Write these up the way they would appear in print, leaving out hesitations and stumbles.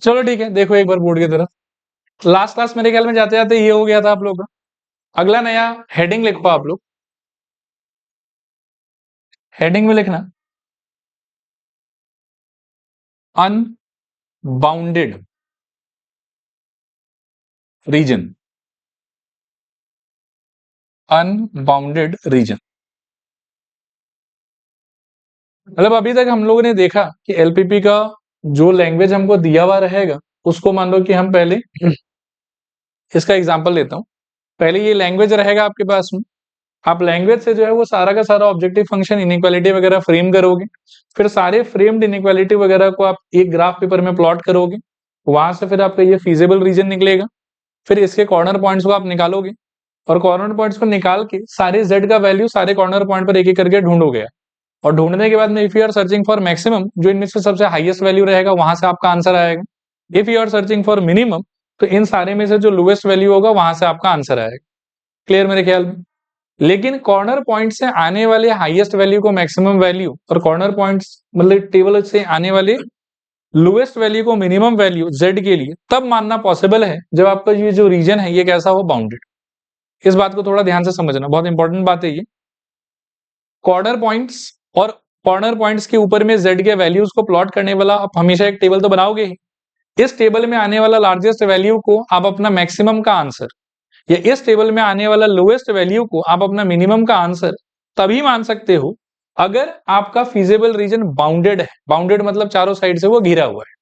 चलो ठीक है, देखो एक बार बोर्ड की तरफ। लास्ट क्लास मेरे ख्याल में जाते जाते ये हो गया था आप लोग का। अगला नया हेडिंग लिखो आप लोग। हेडिंग में लिखना अनबाउंडेड रीजन। अनबाउंडेड रीजन मतलब अभी तक हम लोगों ने देखा कि एलपीपी का जो लैंग्वेज हमको दिया हुआ रहेगा उसको मान लो कि हम पहले इसका एग्जांपल लेता हूं। पहले ये लैंग्वेज रहेगा आपके पास में। आप लैंग्वेज से जो है वो सारा का सारा ऑब्जेक्टिव फंक्शन इनइक्वालिटी वगैरह फ्रेम करोगे। फिर सारे फ्रेम्ड इनइक्वालिटी वगैरह को आप एक ग्राफ पेपर में प्लॉट करोगे। वहां से फिर आपका ये फीजिबल रीजन निकलेगा। फिर इसके कॉर्नर पॉइंट्स को आप निकालोगे और कॉर्नर पॉइंट्स को निकाल के सारे z का वैल्यू सारे कॉर्नर पॉइंट पर एक एक करके ढूंढोगे। और ढूंढने के बाद में if you are searching for maximum, जो इनमें से सबसे हाईएस्ट वैल्यू रहेगा वहां से आपका आंसर आएगा। If you are searching for minimum, तो इन सारे में से जो लोएस्ट वैल्यू होगा वहां से आपका आंसर आएगा। क्लियर मेरे ख्याल में। लेकिन कॉर्नर पॉइंट से आने वाले हाईएस्ट वैल्यू को मैक्सिमम वैल्यू और कॉर्नर पॉइंट्स मतलब टेबल से आने वाले लोएस्ट वैल्यू को मिनिमम वैल्यू z के लिए तब मानना पॉसिबल है जब आपका ये जो रीजन है ये कैसा हो, बाउंडेड। इस बात को थोड़ा ध्यान से समझना, बहुत इंपॉर्टेंट बात है ये। कॉर्नर पॉइंट्स और कॉर्नर पॉइंट्स के ऊपर में z के वैल्यूज को प्लॉट करने वाला आप हमेशा एक टेबल तो बनाओगे ही। इस टेबल में आने वाला लार्जेस्ट वैल्यू को आप अपना मैक्सिमम का आंसर, या इस टेबल में आने वाला लोएस्ट वैल्यू को आप अपना मिनिमम का आंसर तभी मान सकते हो अगर आपका फीजिबल रीजन बाउंडेड है। बाउंडेड मतलब चारों साइड से वो घिरा हुआ है,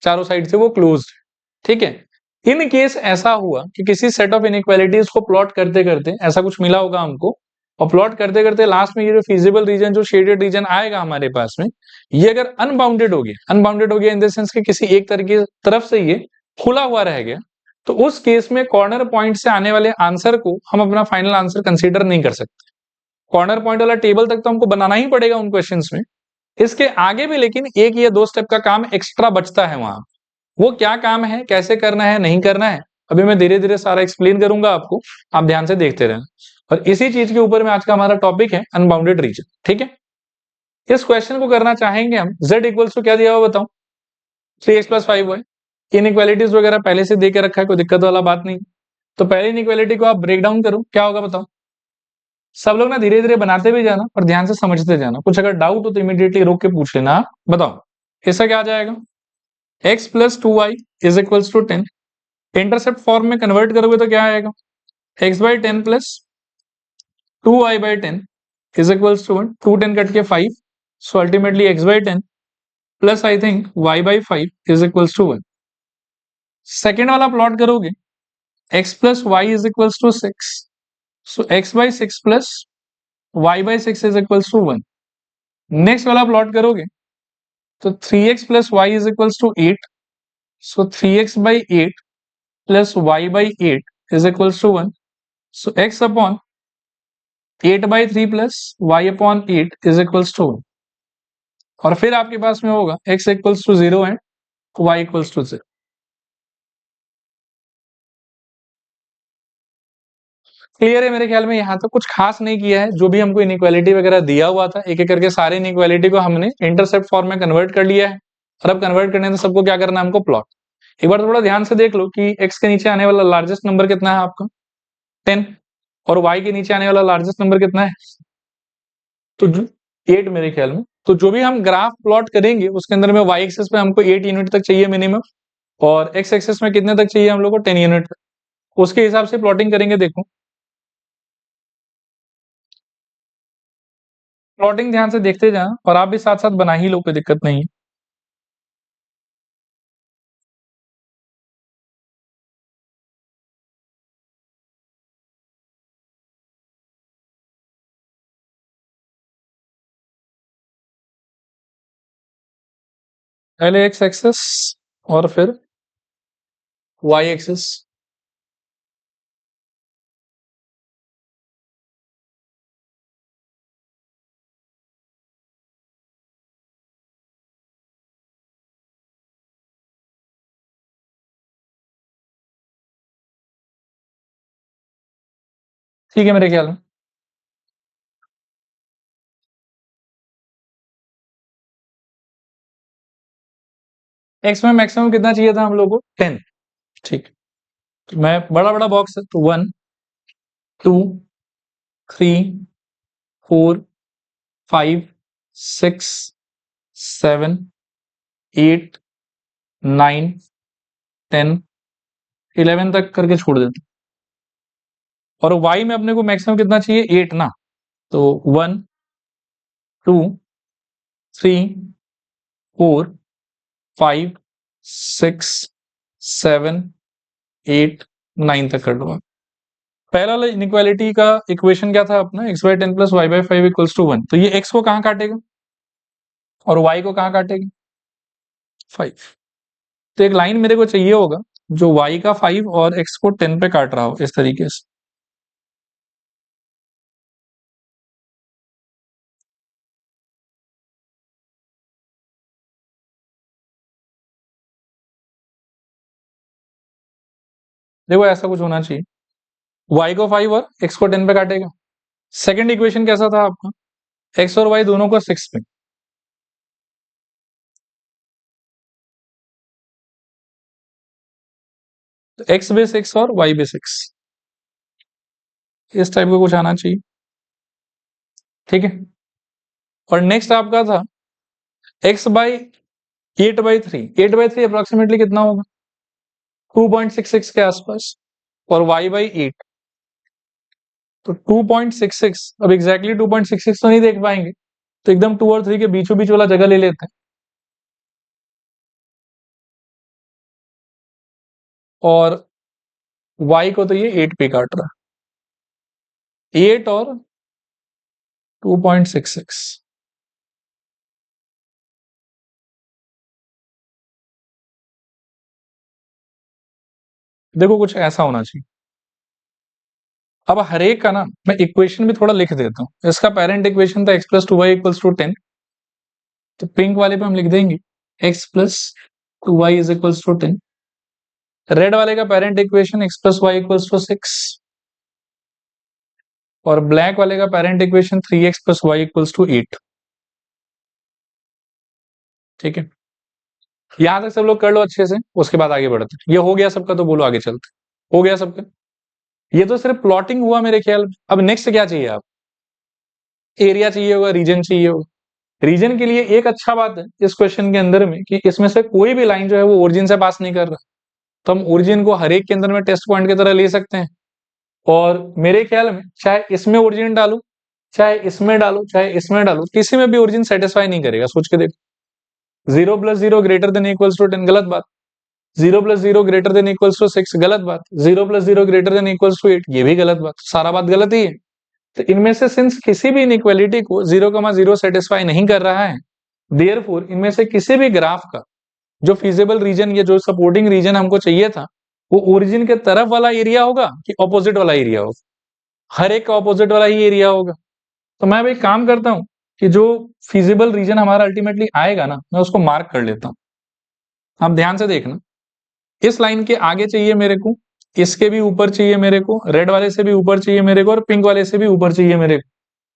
चारों साइड से वो क्लोज्ड है। ठीक है। इन केस ऐसा हुआ कि किसी सेट ऑफ इनइक्वालिटीज को प्लॉट करते करते ऐसा कुछ मिला होगा हमको, और प्लॉट करते करते लास्ट में ये जो फीजिबल रीजन, जो शेडेड रीजन आएगा हमारे पास में, ये अगर अनबाउंडेड हो गया, अनबाउंडेड हो गया इन द सेंस कि किसी एक तरफ से ये खुला हुआ रह गया, तो उस केस में कॉर्नर पॉइंट से आने वाले आंसर को हम अपना फाइनल आंसर कंसीडर नहीं कर सकते। कॉर्नर पॉइंट वाला टेबल तक तो हमको बनाना ही पड़ेगा उन क्वेश्चंस में। इसके आगे भी लेकिन एक या दो स्टेप का काम एक्स्ट्रा बचता है वहां। वो क्या काम है, कैसे करना है, नहीं करना है, अभी मैं धीरे धीरे सारा एक्सप्लेन करूंगा आपको। आप ध्यान से देखते रहना। और इसी चीज के ऊपर में आज का हमारा टॉपिक है अनबाउंडेड रीजन। ठीक है। इस क्वेश्चन को करना चाहेंगे हम। z इक्वल्स टू क्या दिया हुआ बताओ, 3x+5y। इनइक्वालिटीज वगैरह पहले से दे के रखा है, कोई दिक्कत वाला बात नहीं। तो पहले इनइक्वालिटी को आप ब्रेक डाउन करो, क्या होगा बताओ। सब लोग ना धीरे धीरे बनाते भी जाना और ध्यान से समझते जाना। कुछ अगर डाउट हो तो इमीडिएटली रोक के पूछ लेना। हाँ? बताओ इसका क्या आ जाएगा। x+2y is equals to 10। Intercept form में कन्वर्ट करोगे तो क्या आएगा, x/10 plus 2y/10 is equals to 1। 2 10 cut के 5, so ultimately x/10 plus I think y/5 is equals to 1। Second वाला प्लॉट करोगे, x+y is equals to 6, so x/6 plus y/6 is equals to 1। Next वाला plot करोगे तो 3x plus y is equals to 8, so 3x/8 plus y/8 is equals to 1। So x upon 8/3 plus y/8 is equals to 1। और फिर आपके पास में होगा x equals to 0 and y equals to 0। Clear है मेरे ख्याल में। यहाँ तक कुछ खास नहीं किया है। जो भी हमको इनइक्वालिटी वगैरह दिया हुआ था एक एक करके सारे इनइक्वालिटी को हमने इंटरसेप्ट फॉर्म में कन्वर्ट कर लिया है। और अब कन्वर्ट करने से सबको क्या करना है, हमको प्लॉट। एक बार थोड़ा ध्यान से देख लो कि x के नीचे आने वाला लार्जेस्ट नंबर कितना है आपका, 10। और y के नीचे आने वाला लार्जेस्ट नंबर कितना है, तो 8 मेरे ख्याल में। तो जो भी हम ग्राफ प्लॉट करेंगे उसके अंदर में y एक्सिस पे हमको 8 यूनिट तक चाहिए मिनिमम, और x एक्सिस में कितने तक चाहिए हम लोग को, 10 यूनिट तक। उसके हिसाब से प्लॉटिंग करेंगे। देखो प्लॉटिंग ध्यान से देखते जाना, और आप भी साथ साथ बना ही लो, कोई दिक्कत नहीं है। पहले x एक्सिस और फिर y एक्सिस। ठीक है मेरे ख्याल में। एक्स में मैक्सिमम कितना चाहिए था हम लोग को 10, ठीक। तो मैं बड़ा बड़ा बॉक्स है तो 1 2 3 4 5 6 7 8 9 10 11 तक करके छोड़ देते, और y में अपने को मैक्सिमम कितना चाहिए 8 ना, तो 1 2 3 4 5 6 7 8 9 तक कर लो। पहला वाला इनइक्वालिटी का इक्वेशन क्या था अपना, x by 10 plus Y by 5 equals to 1, तो ये x को कहाँ काटेगा और y को कहाँ काटेगा 5। तो एक लाइन मेरे को चाहिए होगा जो y का 5 और x को 10 पे काट रहा हो इस तरीके से। देखो ऐसा कुछ होना चाहिए, y को 5 और x को 10 पे काटेगा। सेकंड इक्वेशन कैसा था आपका, x और y दोनों को 6 पे, तो x बेस 6 और y बेस 6, इस टाइप का कुछ आना चाहिए, ठीक है। और नेक्स्ट आपका था x बाई 8/3, 8/3 अप्रोक्सीमेटली कितना होगा 2.66 के आसपास, और y बाई 8, तो 2.66, अब एग्जैक्टली 2.66 तो नहीं देख पाएंगे, तो एकदम 2 और 3 के बीचों बीच वाला जगह ले लेते हैं, और y को तो ये 8 पे काट रहा है, 8 और 2.66, देखो कुछ ऐसा होना चाहिए। अब हर एक का ना मैं इक्वेशन भी थोड़ा लिख देता हूँ, इसका पेरेंट इक्वेशन था x plus 2y equals to 10, तो पिंक वाले पे हम लिख देंगे x plus 2y is equals to 10, red वाले का parent equation x plus Y equals to 6, और ब्लैक वाले का parent equation 3x plus Y equals to 8, ठीक है। यहां तक सब लोग कर लो अच्छे से, उसके बाद आगे बढ़ते हैं। ये हो गया सबका, तो बोलो आगे चलते, हो गया सबका, ये तो सिर्फ प्लॉटिंग हुआ मेरे ख्याल में। अब नेक्स्ट क्या चाहिए, आप एरिया चाहिए होगा, रीजन चाहिए होगा। रीजन के लिए एक अच्छा बात है इस क्वेश्चन के अंदर में कि इसमें से कोई भी लाइन जो है वो ओरिजिन से पास नहीं कर रहा, तो हम ओरिजिन को हर एक के अंदर में टेस्ट पॉइंट की तरह ले सकते हैं। और मेरे ख्याल में चाहे इसमें ओरिजिन डालू, चाहे इसमें डालू, चाहे इसमें डालू, किसी में भी ओरिजिन सेटिस्फाई नहीं करेगा, सोच के देखो। 0 plus 0 greater than equals to 10, गलत बात। 0 plus 0 greater than equals to 6, गलत बात। 0 plus 0 greater than equals to 8, ये भी गलत बात। सारा बात गलत ही है। तो इनमें से सिंस किसी भी इनइक्वालिटी को 0,0 सेटिस्फाई नहीं कर रहा है, देयरफॉर इनमें से किसी भी ग्राफ का जो फिजिबल रीजन या जो सपोर्टिंग रीजन हमको चाहिए था, वो ओरिजिन के तरफ वाला एरिया होगा कि ऑपोजिट वाला एरिया होगा, हर एक का ऑपोजिट वाला ही एरिया होगा। तो मैं भाई काम करता हूं कि जो फिजिबल रीजन हमारा अल्टीमेटली आएगा ना, मैं उसको मार्क कर लेता हूं। आप ध्यान से देखना, इस लाइन के आगे चाहिए मेरे को, इसके भी ऊपर चाहिए मेरे को, रेड वाले से भी ऊपर चाहिए मेरे को, और पिंक वाले से भी ऊपर चाहिए मेरे को।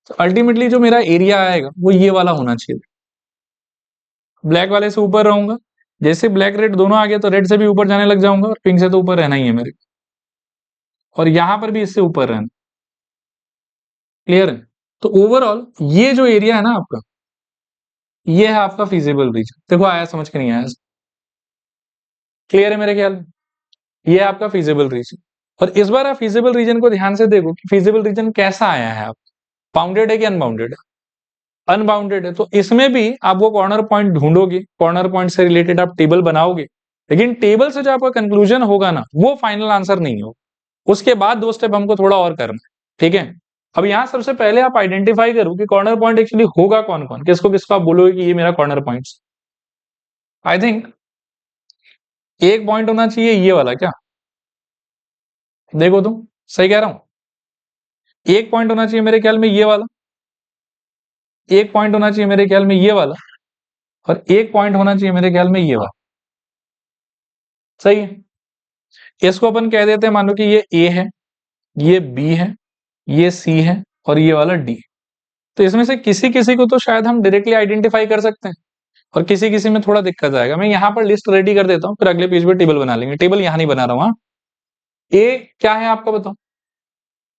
तो अल्टीमेटली जो मेरा एरिया आएगा वो ये वाला होना चाहिए। ब्लैक वाले से ऊपर रहूंगा, जैसे ब्लैक रेड दोनों आ गए तो रेड से भी ऊपर जाने लग जाऊंगा, और पिंक से तो ऊपर रहना ही है मेरे को, और यहां पर भी इससे ऊपर रहना। क्लियर है। तो ओवरऑल ये जो एरिया है ना आपका, ये है आपका फिजिबल रीजन। देखो आया समझ के नहीं आया, क्लियर है मेरे ख्याल में, ये है आपका फिजिबल रीजन। और इस बार आप फिजिबल रीजन को ध्यान से देखो कि फिजिबल रीजन कैसा आया है, आप बाउंडेड है कि अनबाउंडेड है, अनबाउंडेड है। तो इसमें भी आप वो कॉर्नर पॉइंट ढूंढोगे, कॉर्नर पॉइंट से रिलेटेड आप टेबल बनाओगे, लेकिन टेबल से जो आपका कंक्लूजन होगा ना, वो फाइनल आंसर नहीं होगा। उसके बाद 2 स्टेप हमको थोड़ा और करना है, ठीक है। अब यहां सबसे पहले आप आइडेंटिफाई करो कि कॉर्नर पॉइंट एक्चुअली होगा कौन कौन, किसको किसको आप बोलोगे कि ये मेरा कॉर्नर पॉइंट। आई थिंक एक पॉइंट होना चाहिए ये वाला, क्या देखो तुम सही कह रहा हूं, एक पॉइंट होना चाहिए मेरे ख्याल में ये वाला, एक पॉइंट होना चाहिए मेरे ख्याल में ये वाला, और एक पॉइंट होना चाहिए मेरे ख्याल में ये वाला। सही है। इसको अपन कह देते हैं, मान लो कि ये ए है, ये बी है, ये सी है, और ये वाला डी। तो इसमें से किसी किसी को तो शायद हम डायरेक्टली आइडेंटिफाई कर सकते हैं, और किसी किसी में थोड़ा दिक्कत आएगा। मैं यहाँ पर लिस्ट रेडी कर देता हूँ, फिर अगले पेज पे टेबल बना लेंगे। टेबल यहाँ नहीं बना रहा हूँ। ए क्या है आपका बताओ,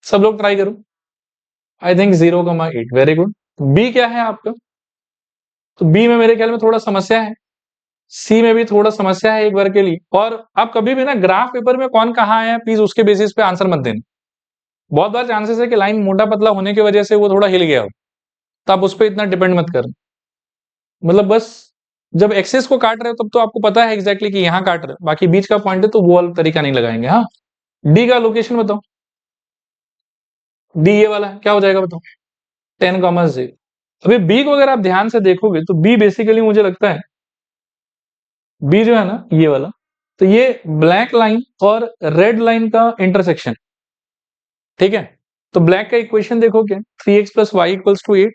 सब लोग ट्राई करो। I think 0,8, very good. B क्या है आपका, तो बी में मेरे ख्याल में थोड़ा समस्या है, सी में भी थोड़ा समस्या है एक बार के लिए। और आप कभी भी ना ग्राफ पेपर में कौन कहाँ है प्लीज उसके बेसिस पे आंसर मत देना। बहुत बार चांसेस है कि लाइन मोटा पतला होने की वजह से वो थोड़ा हिल गया हो, तो आप उस पर इतना डिपेंड मत करना। मतलब बस जब एक्सेस को काट रहे हो तब तो आपको पता है एग्जैक्टली कि यहाँ काट रहे हो, बाकी बीच का पॉइंट है तो वो वाला तरीका नहीं लगाएंगे। हाँ, डी का लोकेशन बताओ, डी ये वाला क्या हो जाएगा बताओ, 10,0। अभी बी को अगर आप ध्यान से देखोगे तो बी बेसिकली मुझे लगता है, बी जो है ना ये वाला, तो ये ब्लैक लाइन और रेड लाइन का इंटरसेक्शन, ठीक है। तो ब्लैक का इक्वेशन देखो क्या, 3x plus Y equals to 8,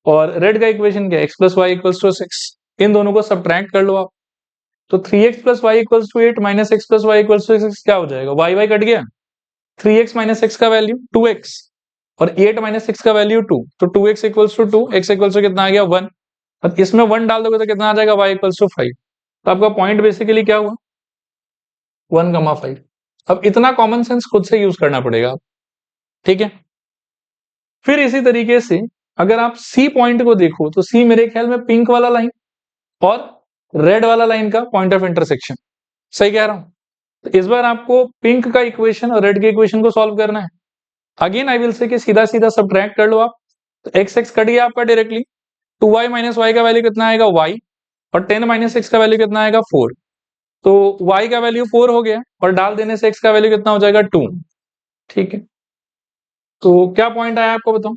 और रेड का इक्वेशन क्या है, x plus Y equals to 6। इन दोनों को सब्ट्रैक्ट कर लो आप, तो 3x plus Y equals to 8 minus x plus Y equals to 6 क्या हो जाएगा, वाई वाई कट गया, 3x माइनस 6 का वैल्यू 2x, और 8 माइनस 6 का वैल्यू 2, तो 2x equals to 2, x equals to कितना आ गया 1, और इसमें 1 डाल दोगे तो कितना आ जाएगा, y इक्वल्स टू 5। तो आपका पॉइंट बेसिकली क्या हुआ, 1,5। अब इतना कॉमन सेंस खुद से यूज करना पड़ेगा, ठीक है। फिर इसी तरीके से अगर आप सी पॉइंट को देखो तो सी मेरे ख्याल में पिंक वाला लाइन और रेड वाला लाइन का पॉइंट ऑफ इंटरसेक्शन, सही कह रहा हूं। तो इस बार आपको पिंक का इक्वेशन और रेड के इक्वेशन को सॉल्व करना है। अगेन आई विल से कि सीधा सीधा सब्ट्रैक्ट कर लो आप, तो एक्स एक्स कट गया आपका डायरेक्टली, 2y माइनस वाई का वैल्यू कितना आएगा y, और 10 माइनस एक्स का वैल्यू कितना आएगा 4, तो y का वैल्यू 4 हो गया, और डाल देने से x का वैल्यू कितना हो जाएगा 2, ठीक है। तो क्या पॉइंट आया आपको बताओ,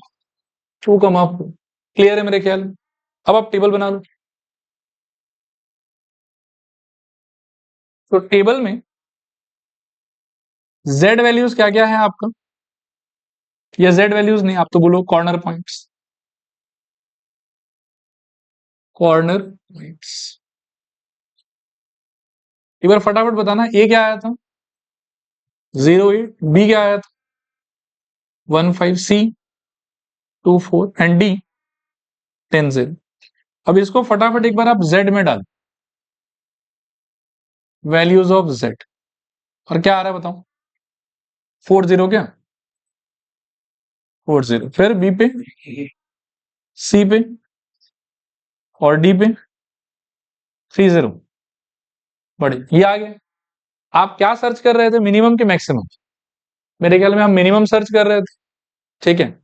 2,4। क्लियर है मेरे ख्याल में। अब आप टेबल बना लो, तो टेबल में z वैल्यूज क्या क्या है आपका, या z वैल्यूज नहीं, आप तो बोलो कॉर्नर पॉइंट्स, कॉर्नर पॉइंट्स एक बार फटाफट बताना। ए क्या आया था 0,8, बी क्या आया था 1,5, सी 2,4 एंड डी 10,0। अब इसको फटाफट एक बार आप z में डाल, वैल्यूज ऑफ z, और क्या आ रहा है बताओ, 40 क्या 40, फिर बी पे, सी पे, और डी पे 30। बड़ी ये आ गया। आप क्या सर्च कर रहे थे, मिनिमम के मैक्सिमम, मेरे ख्याल में हम मिनिमम सर्च कर रहे थे, ठीक है।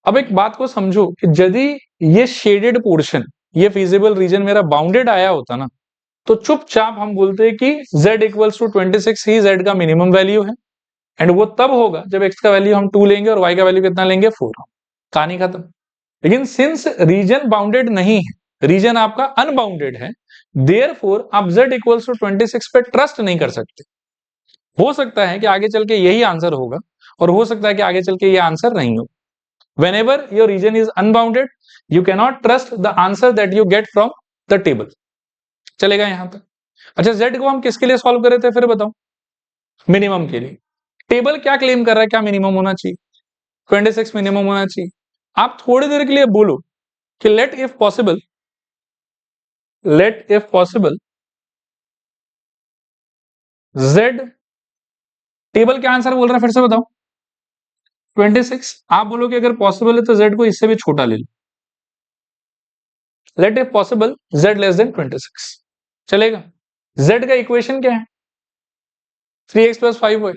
अब एक बात को समझो कि यदि ये शेडेड पोर्शन, ये फिजिबल रीजन मेरा बाउंडेड आया होता ना, तो चुपचाप हम बोलते कि z इक्वल्स टू 26 ही z का मिनिमम वैल्यू है, एंड वो तब होगा जब x का वैल्यू हम 2 लेंगे और y का वैल्यू कितना लेंगे 4, कहानी खत्म। लेकिन सिंस रीजन बाउंडेड नहीं है, रीजन आपका अनबाउंडेड है, देयरफॉर आप z इक्वल्स टू 26 पे ट्रस्ट नहीं कर सकते। हो सकता है कि आगे चल के यही आंसर होगा, और हो सकता है कि आगे चल के ये आंसर नहीं हो। Whenever your region is unbounded, you cannot trust the answer that you get from the table. चलेगा यहां तक। अच्छा, z को हम किसके लिए सॉल्व कर रहे थे फिर बताओ, मिनिमम के लिए। टेबल क्या क्लेम कर रहा है, क्या मिनिमम होना चाहिए, 26 मिनिमम होना चाहिए। आप थोड़ी देर के लिए बोलो कि let if possible z, table क्या आंसर बोल रहा है फिर से बताओ 26। आप बोलो कि अगर पॉसिबल है तो z को इससे भी छोटा ले लो, let if possible z less than 26, चलेगा। z का इक्वेशन क्या है, 3x प्लस 5y,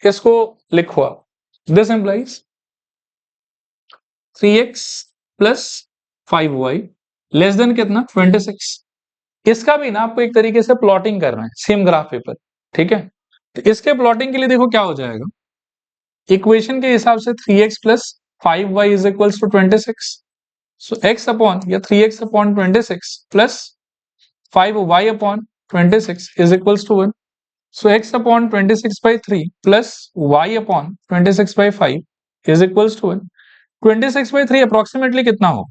इसको लिखो आप, this implies 3x plus 5y less than कितना 26। इसका भी ना आपको एक तरीके से प्लॉटिंग करना है, सेम ग्राफ पेपर, ठीक है। तो इसके प्लॉटिंग के लिए देखो क्या हो जाएगा, इक्वेशन के हिसाब से 3x plus 5y is equals to 26, so x upon या 3x upon 26 plus 5y upon 26 is equals to 1, so x upon 26 by 3 plus y upon 26 by 5 is equals to 1। 26 by 3 approximately कितना हो,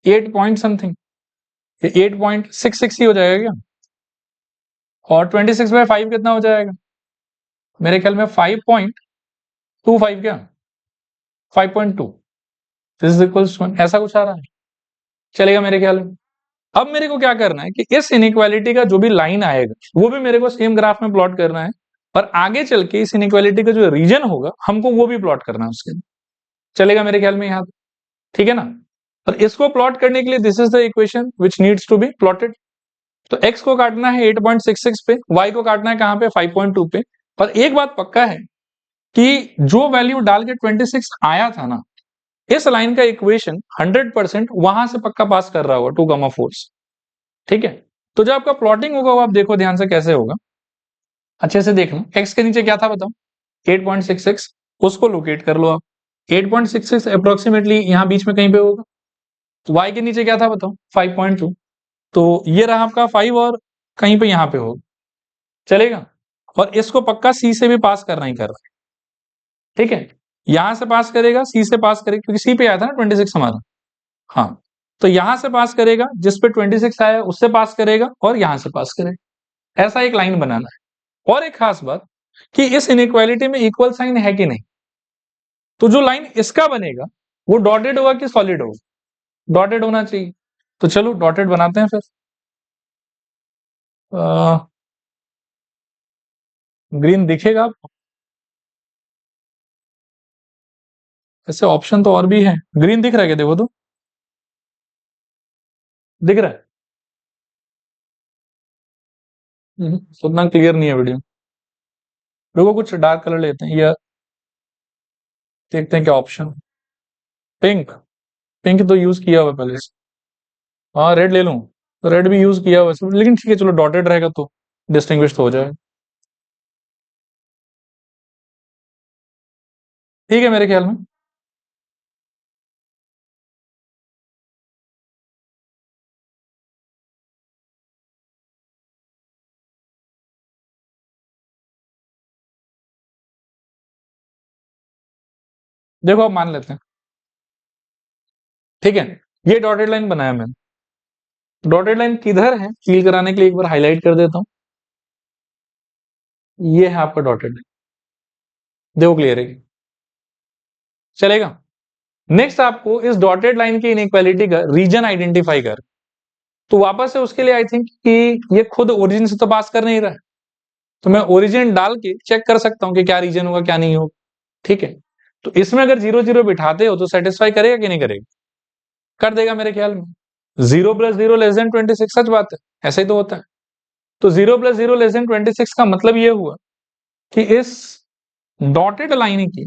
8 point something, 8.66 ही हो जाएगा क्या, और 26 by 5 कितना हो जाएगा, मेरे ख्याल में 5.25 क्या 5.2, दिस इज इक्वल्स 1, ऐसा कुछ आ रहा है, चलेगा मेरे ख्याल में। अब मेरे को क्या करना है कि इस इनइक्वालिटी का जो भी लाइन आएगा वो भी मेरे को सेम ग्राफ में प्लॉट करना है, और आगे चल के इस इनइक्वालिटी का जो रीजन होगा हमको वो भी प्लॉट करना है उसके लिए। चलेगा मेरे ख्याल में यहाँ, ठीक है ना। और इसको प्लॉट करने के लिए this is the equation which needs to be plotted. तो x को काटना है 8.66 पे, y को काटना है कहां पे 5.2 पे। और एक बात पक्का है कि जो वैल्यू डाल के 26 आया था ना, इस लाइन का इक्वेशन 100% वहां से पक्का पास कर रहा होगा 2,4 से, ठीक है। तो जब आपका प्लॉटिंग होगा वो आप देखो ध्यान से कैसे होगा, अच्छे से देखना। x के नीचे क्या था बताओ, 8.66, उसको लोकेट कर लो आप। 8.66 अप्रोक्सीमेटली यहां बीच में कहीं पे होगा। y के नीचे क्या था बताओ, 5.2, तो ये रहा आपका 5 और कहीं पे यहां पे होगा, चलेगा। और इसको पक्का c से भी पास करना ही कर रहा है, ठीक है। यहां से पास करेगा, c से पास करेगा, क्योंकि c पे आया था ना 26 हमारा, हाँ। तो यहां से पास करेगा, जिस पे 26 आया उससे पास करेगा, और यहां से पास करेगा। ऐसा एक लाइन बनाना है। और एक खास बात कि इस इनइक्वालिटी में इक्वल साइन है कि नहीं, तो जो लाइन इसका बनेगा वो डॉटेड होगा कि सॉलिड होगा, डॉटेड होना चाहिए। तो चलो डॉटेड बनाते हैं फिर। ग्रीन दिखेगा आपको, ऐसे ऑप्शन तो और भी है। ग्रीन दिख रहा है क्या, देखो तो, दिख रहा है। उतना क्लियर नहीं है वीडियो। देखो कुछ डार्क कलर लेते हैं, या देखते हैं क्या ऑप्शन। पिंक, पिंक तो यूज किया हुआ है पहले से। हाँ रेड ले लूं, रेड भी यूज किया हुआ है, लेकिन ठीक है चलो डॉटेड रहेगा तो डिस्टिंग्विश हो जाएगा, ठीक है मेरे ख्याल में। देखो अब मान लेते हैं, ठीक है। ये डॉटेड लाइन बनाया मैंने, डॉटेड लाइन किधर है फील कराने के लिए एक बार हाईलाइट कर देता हूं। ये है आपका डॉटेड लाइन, देखो क्लियर है, चलेगा। नेक्स्ट आपको इस डॉटेड लाइन की इनइक्वालिटी का रीजन आइडेंटिफाई कर, तो वापस से उसके लिए आई थिंक कि ये खुद ओरिजिन से तो पास कर नहीं रहा है, तो मैं ओरिजिन डाल के चेक कर सकता हूं कि क्या रीजन होगा क्या नहीं होगा, ठीक है। तो इसमें अगर 0 0 बिठाते हो तो सेटिस्फाई करेगा कि नहीं करेगा, कर देगा मेरे ख्याल में। 0 + 0 <26, सच बात है, ऐसा ही तो होता है। तो 0 + 0 <26 का मतलब ये हुआ कि इस डॉटेड लाइन की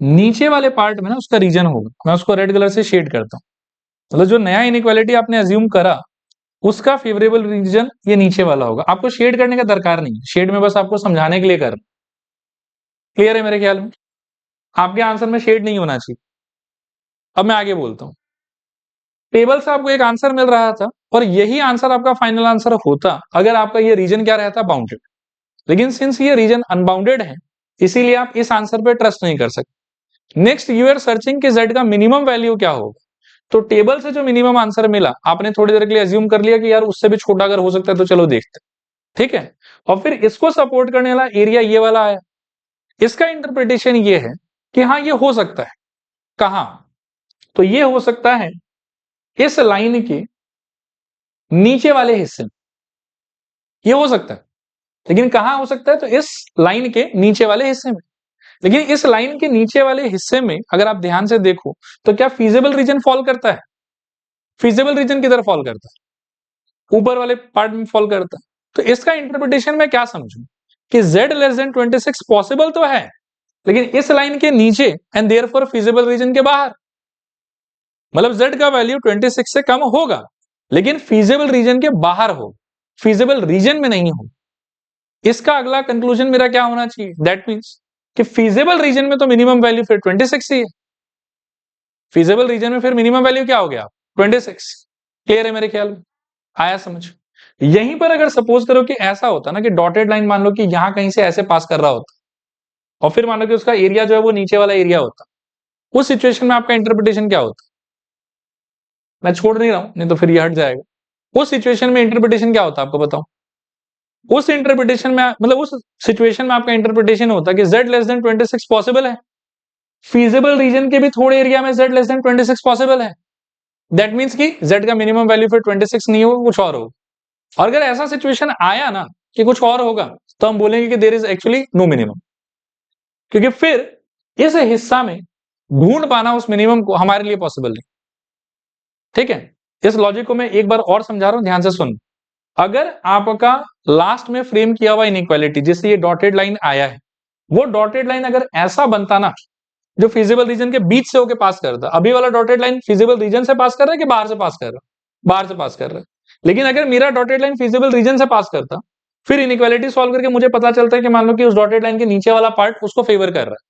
नीचे वाले पार्ट में ना उसका रीजन होगा। मैं उसको रेड कलर से शेड करता हूं, मतलब जो नया इनइक्वालिटी आपने अज्यूम करा उसका फेवरेबल रीजन ये नीचे वाला होगा। आपको शेड करने का दरकार नहीं है, शेड में बस आपको समझाने के लिए कर, क्लियर है मेरे ख्याल में। आपके आंसर में शेड नहीं होना चाहिए। अब मैं आगे बोलता हूं, टेबल से आपको एक आंसर मिल रहा था और यही आंसर आपका फाइनल आंसर होता अगर आपका ये रीजन क्या रहता, बाउंडेड। लेकिन सिंस ये रीजन अनबाउंडेड है, इसीलिए आप इस आंसर पे ट्रस्ट नहीं कर सकते। नेक्स्ट यू आर सर्चिंग कि z का मिनिमम वैल्यू क्या होगा। तो टेबल से जो मिनिमम आंसर मिला आपने थोड़ी देर के लिए अज्यूम कर लिया कि यार उससे भी छोटा अगर हो सकता है तो चलो देखते हैं, ठीक है। और फिर इसको सपोर्ट करने वाला एरिया ये वाला आया। इसका इंटरप्रिटेशन ये है कि हाँ ये हो सकता है, कहां, तो ये हो सकता है इस लाइन के नीचे वाले हिस्से में, ये हो सकता है। लेकिन कहां हो सकता है, तो इस लाइन के नीचे वाले हिस्से में। लेकिन इस लाइन के नीचे वाले हिस्से में अगर आप ध्यान से देखो तो क्या फीजिबल रीजन फॉल करता है, फीजिबल रीजन किधर फॉल करता है, ऊपर वाले पार्ट में फॉल करता है। तो इसका इंटरप्रिटेशन मैं क्या समझूं कि z <26 पॉसिबल तो है, लेकिन इस लाइन के नीचे एंड देयरफॉर फीजिबल रीजन के बाहर। मतलब z का वैल्यू 26 से कम होगा लेकिन फीजिबल रीजन के बाहर हो, फीजिबल रीजन में नहीं हो। इसका अगला कंक्लूजन मेरा क्या होना चाहिए, दैट मीन्स कि फीजिबल रीजन में तो मिनिमम वैल्यू फिर 26 ही है। फीजिबल रीजन में फिर मिनिमम वैल्यू क्या हो गया, 26। क्लियर है मेरे ख्याल में, आया समझ। यहीं पर अगर सपोज करो कि ऐसा होता ना कि डॉटेड लाइन मान लो कि यहां कहीं से ऐसे पास कर रहा होता और फिर मान लो कि उसका एरिया जो है वो नीचे वाला एरिया होता, उस सिचुएशन में आपका इंटरप्रिटेशन क्या होता। मैं छोड़ नहीं रहा हूं, नहीं तो फिर ये हट जाएगा। उस सिचुएशन में इंटरप्रिटेशन क्या होता आपको बताओ। उस इंटरप्रिटेशन में मतलब उस सिचुएशन में आपका इंटरप्रिटेशन होता कि z <26 पॉसिबल है, फीजिबल रीजन के भी थोड़े एरिया में z <26 पॉसिबल है। दैट मीन्स कि z का मिनिमम वैल्यू फिर 26 नहीं होगा, कुछ और होगा। और अगर ऐसा सिचुएशन आया ना कि कुछ और होगा, तो हम बोलेंगे कि there is actually no minimum, क्योंकि फिर इस हिस्सा में ढूंढ पाना उस मिनिमम को हमारे लिए पॉसिबल नहीं। ठीक है, इस लॉजिक को मैं एक बार और समझा रहा हूं, ध्यान से सुन। अगर आपका लास्ट में फ्रेम किया हुआ इनइक्वालिटी जिससे ये डॉटेड लाइन आया है, वो डॉटेड लाइन अगर ऐसा बनता ना जो फिजिबल रीजन के बीच से होके पास करता, अभी वाला डॉटेड लाइन फिजिबल रीजन से पास कर रहा है कि बाहर से पास कर रहा है? बाहर से पास कर रहा है। लेकिन अगर मेरा डॉटेड लाइन फिजिबल रीजन से पास करता, फिर इनइक्वालिटी सॉल्व करके मुझे पता चलता है कि मान लो कि उस डॉटेड लाइन के नीचे वाला पार्ट उसको फेवर कर रहा है,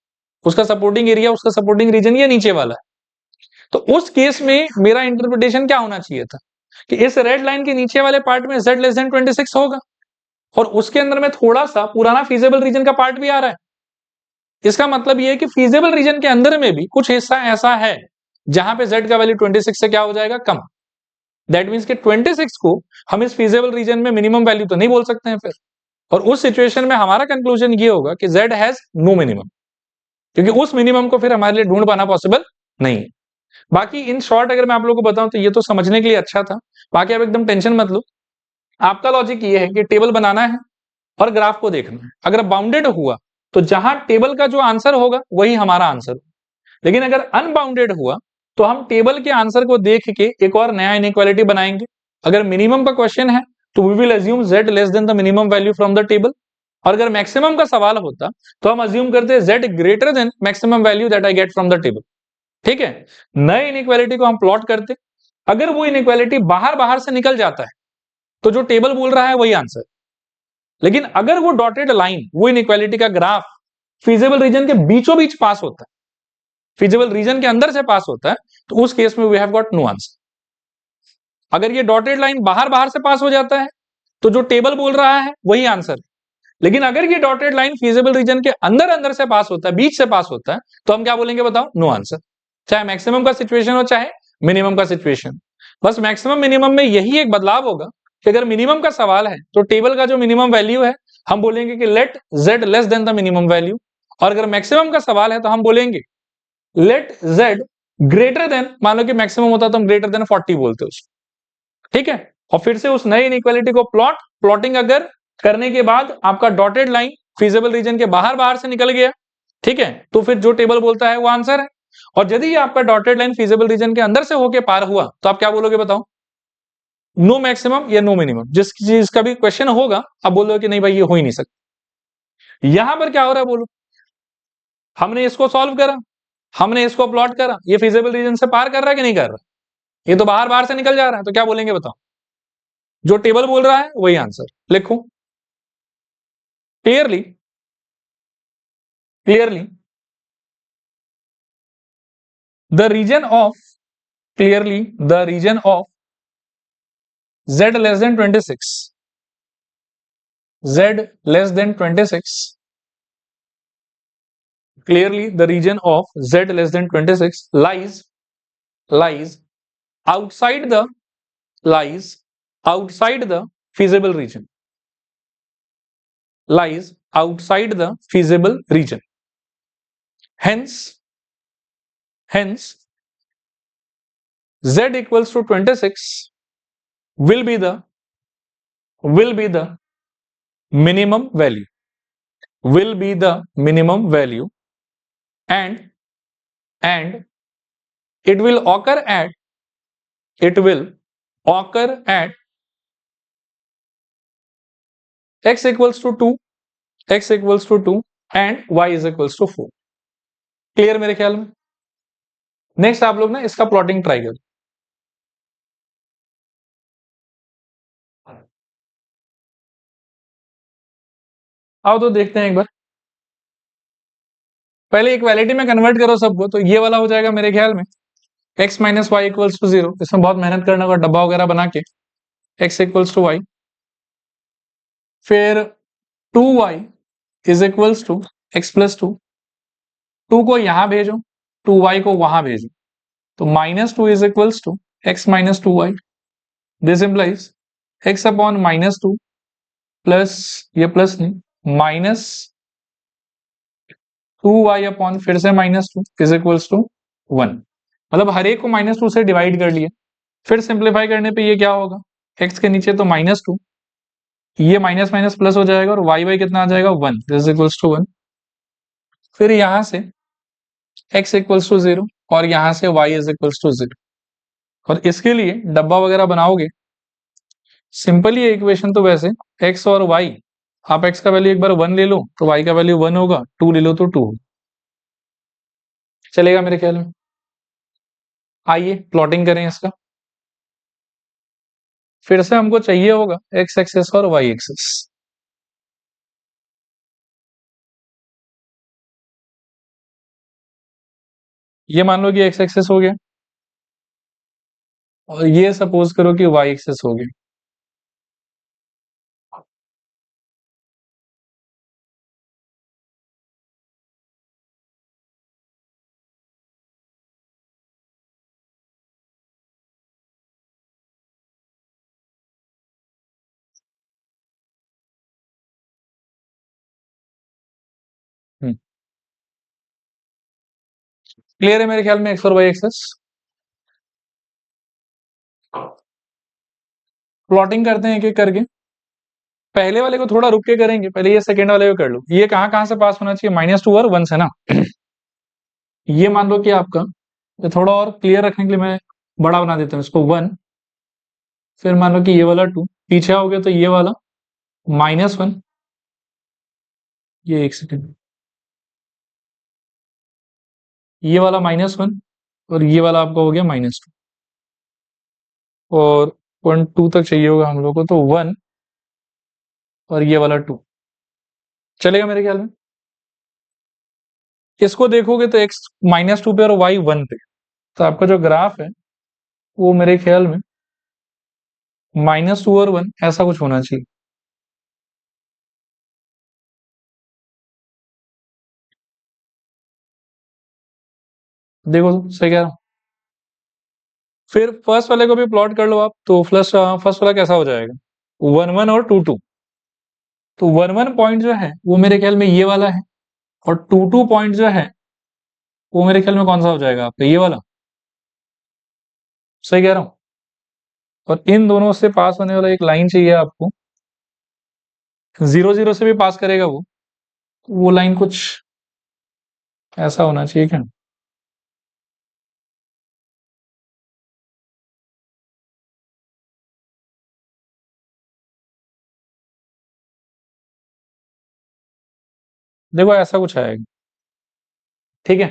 उसका सपोर्टिंग एरिया, उसका सपोर्टिंग रीजन ये नीचे वाला है। तो उस केस में मेरा इंटरप्रिटेशन क्या होना चाहिए था कि इस रेड लाइन के नीचे वाले पार्ट में z लेस देन 26 होगा, और उसके अंदर में थोड़ा सा पुराना फीजिबल रीजन का पार्ट भी आ रहा है। इसका मतलब ये है कि फीजिबल रीजन के अंदर में भी कुछ हिस्सा ऐसा है जहां पे z का वैल्यू 26 से क्या हो जाएगा, कम। दैट मीन्स कि 26 को हम इस फीजिबल रीजन में मिनिमम वैल्यू तो नहीं बोल सकते हैं फिर, और उस सिचुएशन में हमारा कंक्लूजन ये होगा कि z हैज नो मिनिमम, क्योंकि उस मिनिमम को फिर हमारे लिए ढूंढ पाना पॉसिबल नहीं है। बाकी इन शॉर्ट अगर मैं आप लोगों को बताऊं तो ये तो समझने के लिए अच्छा था, बाकी आप एकदम टेंशन मत लो। आपका लॉजिक ये है कि टेबल बनाना है और ग्राफ को देखना है। अगर बाउंडेड हुआ तो जहां टेबल का जो आंसर होगा वही हमारा आंसर, लेकिन अगर अनबाउंडेड हुआ तो हम टेबल के आंसर को देख के एक और नया इनइक्वालिटी बनाएंगे। अगर मिनिमम का क्वेश्चन है तो we will assume z less than the minimum value from the table, और अगर मैक्सिमम का सवाल होता तो हम अज्यूम करते z greater then maximum value that I get from the table. ठीक है, नए इनइक्वालिटी को हम प्लॉट करते, अगर वो इनइक्वालिटी बाहर बाहर से निकल जाता है तो जो टेबल बोल रहा है वही आंसर, लेकिन अगर वो डॉटेड लाइन, वो इनइक्वालिटी का ग्राफ फिजिबल रीजन के बीचों बीच पास होता है, फिजिबल रीजन के अंदर से पास होता है, तो उस केस में we have got no answer. अगर ये डॉटेड लाइन बाहर बाहर से पास हो जाता है तो जो टेबल बोल रहा है वही आंसर, लेकिन अगर ये डॉटेड लाइन फिजिबल रीजन के अंदर अंदर से पास होता है, बीच से पास होता है, तो हम क्या बोलेंगे बताओ, नो आंसर। चाहे मैक्सिमम का सिचुएशन हो चाहे मिनिमम का सिचुएशन, बस मैक्सिमम मिनिमम में यही एक बदलाव होगा कि अगर मिनिमम का सवाल है तो टेबल का जो मिनिमम वैल्यू है हम बोलेंगे कि let z less than the minimum value, और अगर मैक्सिमम का सवाल है तो हम बोलेंगे लेट z ग्रेटर देन, मान लो कि मैक्सिमम होता तो हम ग्रेटर देन 40 बोलते उसको। ठीक है, और फिर से उस नए इनइक्वालिटी को प्लॉटिंग अगर करने के बाद आपका डॉटेड लाइन फिजिबल रीजन के बाहर बाहर से निकल गया, ठीक है, तो फिर जो टेबल बोलता है वो आंसर है। और यदि ये आपका डॉटेड लाइन फिजिबल रीजन के अंदर से होके पार हुआ तो आप क्या बोलोगे बताओ, नो मैक्सिमम या नो मिनिमम, जिस चीज का भी क्वेश्चन होगा आप बोलोगे कि नहीं भाई ये हो ही नहीं सकता। यहां पर क्या हो रहा है बोलो, हमने इसको सॉल्व करा, हमने इसको प्लॉट करा, ये फिजिबल रीजन से पार कर रहा है कि नहीं कर रहा, ये तो बाहर बाहर से निकल जा रहा है, तो क्या बोलेंगे बताओ, जो टेबल बोल रहा है वही आंसर। लिखो clearly, clearly the region of, clearly the region of z less than 26, z less than 26, clearly the region of z less than 26 lies outside the, lies outside the feasible region, lies outside the feasible region. Hence z equals to 26 will be the minimum value, will be the minimum value, and it will occur at x equals to 2, x equals to 2 and y is equals to 4. Clear मेरे ख्याल में। Next आप लोग ना इसका plotting try करो। आओ तो देखते हैं एक बार, पहले इक्वालिटी में कन्वर्ट करो सबको, तो ये वाला हो जाएगा मेरे ख्याल में x minus Y equals to 0। इसमें बहुत मेहनत करना होगा, डब्बा वगैरह बना के x इक्वल्स टू वाई, फिर 2y is equals to x plus 2, 2 को यहां भेजो, 2y को वहां भेजो, तो minus 2 is equals to x minus 2y। This implies x upon minus 2 plus, ये प्लस नहीं, माइनस 2y अपॉन फिर से माइनस 2 इज इक्वल्स टू 1। मतलब हर एक को माइनस 2 से डिवाइड कर लिया, फिर सिंप्लीफाई करने पे ये क्या होगा, x के नीचे तो -2, ये माइनस माइनस प्लस हो जाएगा और y बाई कितना आ जाएगा 1, दिस इक्वल्स टू 1। फिर यहां से x इक्वल्स टू 0 और यहां से y इज इक्वल्स टू 0। और इसके लिए डब्बा वगैरह बनाओगे, सिंपल ये इक्वेशन तो वैसे x और y, आप x का वैल्यू एक बार 1 ले लो तो y का वैल्यू 1 होगा, 2 ले लो तो 2 चलेगा मेरे ख्याल में। आइए प्लॉटिंग करें इसका। फिर से हमको चाहिए होगा x एक्सिस और y एक्सिस। ये मान लो कि x एक्सिस हो गया और ये सपोज करो कि y एक्सिस हो गया। क्लियर है मेरे ख्याल में x और y एक्सिस। प्लॉटिंग करते हैं एक एक करके। पहले वाले को थोड़ा रुक के करेंगे, पहले ये सेकंड वाले को कर लो। ये कहां कहां से पास होना चाहिए, -2 और 1 से ना। ये मान लो कि आपका, ये थोड़ा और क्लियर रखने के लिए मैं बड़ा बना देता हूँ इसको 1। फिर मान लो कि ये वाला 2 पीछे आओगे तो ये वाला -1, ये एक सेकंड, ये वाला -1 और ये वाला आपका हो गया -2 और 2 तक चाहिए होगा हम लोग को तो 1 और ये वाला 2 चलेगा मेरे ख्याल में। इसको देखोगे तो x -2 पे और y 1 पे, तो आपका जो ग्राफ है वो मेरे ख्याल में -2 और 1 ऐसा कुछ होना चाहिए। देखो तो सही कह रहा हूं। फिर फर्स्ट वाले को भी प्लॉट कर लो आप, तो फर्स्ट वाला कैसा हो जाएगा, 1 1 और 2 2। तो 1 1 पॉइंट जो है वो मेरे ख्याल में ये वाला है और 2 2 पॉइंट जो है वो मेरे ख्याल में कौन सा हो जाएगा आपका, ये वाला। सही कह रहा हूं। और इन दोनों से पास होने वाला एक लाइन चाहिए आपको, 0 0 से भी पास करेगा वो लाइन कुछ ऐसा होना चाहिए क्या। देखो ऐसा कुछ आएगा, ठीक है।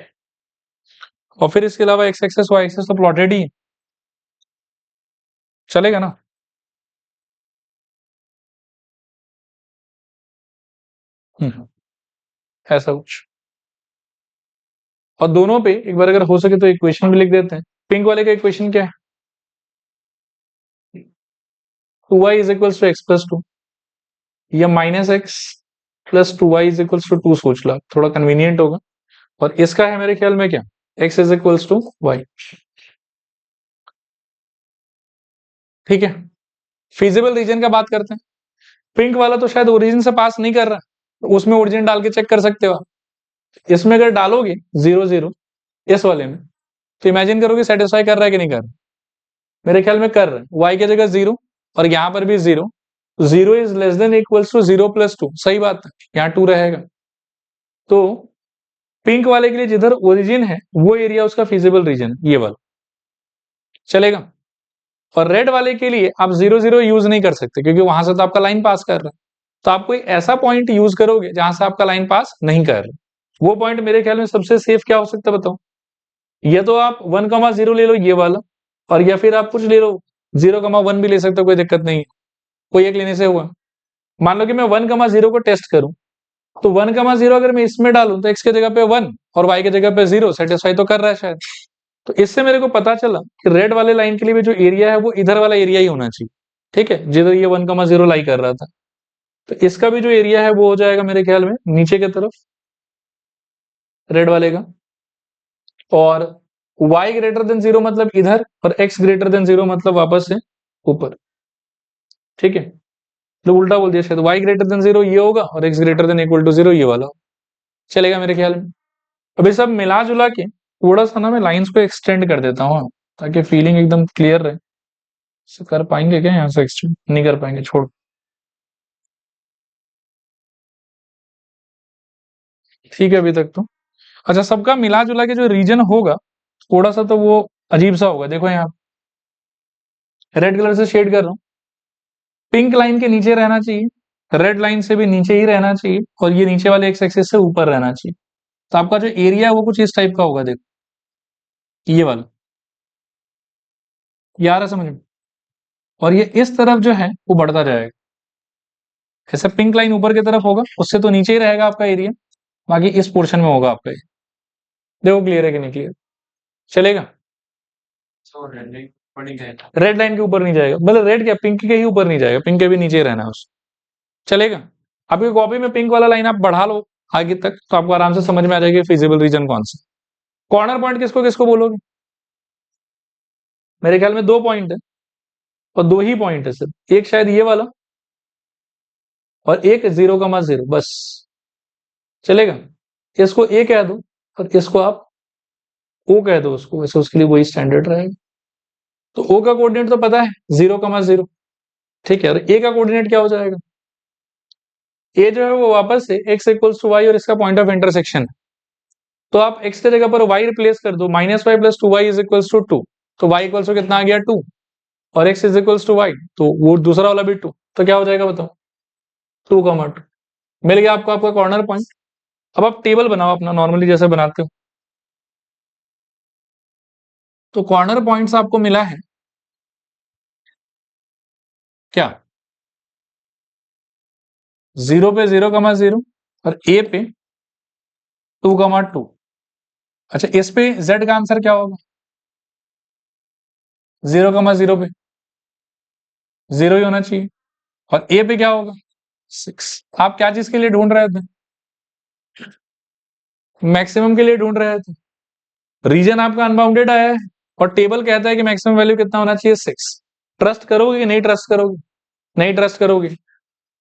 और फिर इसके अलावा x एक्सेस y एक्सेस तो प्लॉटेड ही है, चलेगा ना। ऐसा कुछ। और दोनों पे एक बार अगर हो सके तो इक्वेशन भी लिख देते हैं। पिंक वाले का इक्वेशन क्या है, 2y is equals to X plus 2 या -x plus 2y is equals to 2 सोच लो, थोड़ा कन्वीनियंट होगा। और इसका है मेरे ख्याल में क्या, x is equals to y। ठीक है। फिजिबल रीजन का बात करते हैं। पिंक वाला तो शायद ओरिजिन से पास नहीं कर रहा, तो उसमें ओरिजिन डाल के चेक कर सकते हो आप। इसमें अगर डालोगे 0 0 इस वाले में, तो इमेजिन करोगे सेटिस्फाई कर रहा है कि नहीं कर रहा। मेरे ख्याल में कर रहा है। y की जगह 0 और यहां पर भी 0, 0 is less than equals to 0 plus 2, सही बात है, यहाँ 2 रहेगा। तो पिंक वाले के लिए जिधर ओरिजिन है वो एरिया उसका फिजिबल रीजन, ये वाला चलेगा। और रेड वाले के लिए आप 0 0 यूज नहीं कर सकते क्योंकि वहां से तो आपका लाइन पास कर रहा है। तो आप कोई ऐसा पॉइंट यूज करोगे जहां से आपका लाइन पास नहीं कर रहा। वो पॉइंट मेरे ख्याल में सबसे सेफ क्या हो सकता है बताओ। ये तो आप 1 0 ले लो ये वाला, और या फिर आप कुछ ले लो 0 1 भी ले सकते हो, कोई दिक्कत नहीं है, कोई एक लेने से हुआ। मान लो कि मैं 1 0 को टेस्ट करूं, तो 1 0 अगर मैं इसमें डालूं तो x की जगह पे 1 और y की जगह पे 0 सेटिस्फाई तो कर रहा है शायद। तो इससे मेरे को पता चला कि रेड वाले लाइन के लिए भी जो एरिया है वो इधर वाला एरिया ही होना चाहिए, ठीक है, जिधर ये 1 0 लाई कर रहा था। तो इसका भी जो एरिया है वो हो जाएगा मेरे ख्याल में नीचे की तरफ रेड वाले का। और y ग्रेटर देन 0 मतलब इधर, और x ग्रेटर देन 0 मतलब वापस से ऊपर, ठीक है। तो उल्टा बोल दिया शायद, y ग्रेटर देन 0 ये होगा और x greater than equal to 0 ये वाला, चलेगा मेरे ख्याल में। अभी सब मिला जुला के थोड़ा सा ना मैं लाइंस को एक्सटेंड कर देता हूँ ताकि फीलिंग एकदम क्लियर रहे। कर पाएंगे क्या यहाँ से एक्सटेंड? नहीं कर पाएंगे, छोड़। ठीक है अभी तक तो। अच्छा, सबका मिला जुला के जो रीजन होगा थोड़ा सा तो वो अजीब सा होगा। देखो यहाँ रेड कलर से शेड कर रहा हूँ, पिंक लाइन के नीचे रहना चाहिए, रेड लाइन से भी नीचे ही रहना चाहिए, और ये नीचे वाले एक्स एक्सिस से ऊपर रहना चाहिए। तो आपका जो एरिया है वो कुछ इस टाइप का होगा। देखो ये वाला, ये आ रहा समझ में? और ये इस तरफ जो है वो बढ़ता जाएगा। जैसे पिंक लाइन ऊपर की तरफ होगा, उससे तो नीचे ही रहेगा आपका एरिया, बाकी इस पोर्शन में होगा आपका। देखो क्लियर है कि नहीं क्लियर? चलेगा? रेड लाइन के ऊपर नहीं जाएगा, मतलब रेड क्या, पिंक के ही ऊपर नहीं जाएगा, पिंक के भी नीचे ही रहना है उस। चलेगा? आपकी कॉपी में पिंक वाला लाइन आप बढ़ा लो आगे तक, तो आपको आराम से समझ में आ जाएगी फिजिबल रीजन कौन सा। कॉर्नर पॉइंट किसको किसको बोलोगे? मेरे ख्याल में 2 पॉइंट है, और 2 ही पॉइंट है सिर्फ, एक शायद ये वाला और एक 0,0, बस। चलेगा? इसको ए कह दो और इसको आप ओ कह दो उसको, वैसे उसके लिए वही स्टैंडर्ड रहेगा। तो ओ का कोऑर्डिनेट तो पता है 0,0, ठीक है। और ए का कोऑर्डिनेट क्या हो जाएगा? ए जो है वो वापस से x इक्वल्स टू वाई और इसका पॉइंट ऑफ इंटरसेक्शन। तो आप x की जगह पर y रिप्लेस कर दो, -y plus 2y is equals to 2। तो y इक्वल्स टू कितना आ गया 2, और x is equals to y, तो वो दूसरा वाला भी 2। तो क्या हो जाएगा बताओ? 2,2 मिल गया आपको आपका कॉर्नर पॉइंट। अब आप टेबल बनाओ अपना नॉर्मली जैसे बनाते हो। तो कॉर्नर पॉइंट्स आपको मिला है क्या? 0 पे 0,0 और a पे 2,2। अच्छा, इस पे z का आंसर क्या होगा? 0,0 पे 0 ही होना चाहिए, और a पे क्या होगा? 6। आप क्या चीज के लिए ढूंढ रहे थे? मैक्सिमम के लिए ढूंढ रहे थे। रीजन आपका अनबाउंडेड आया है, और टेबल कहता है कि मैक्सिमम वैल्यू कितना होना चाहिए? 6। ट्रस्ट करोगे कि नहीं ट्रस्ट करोगे? नहीं ट्रस्ट करोगे।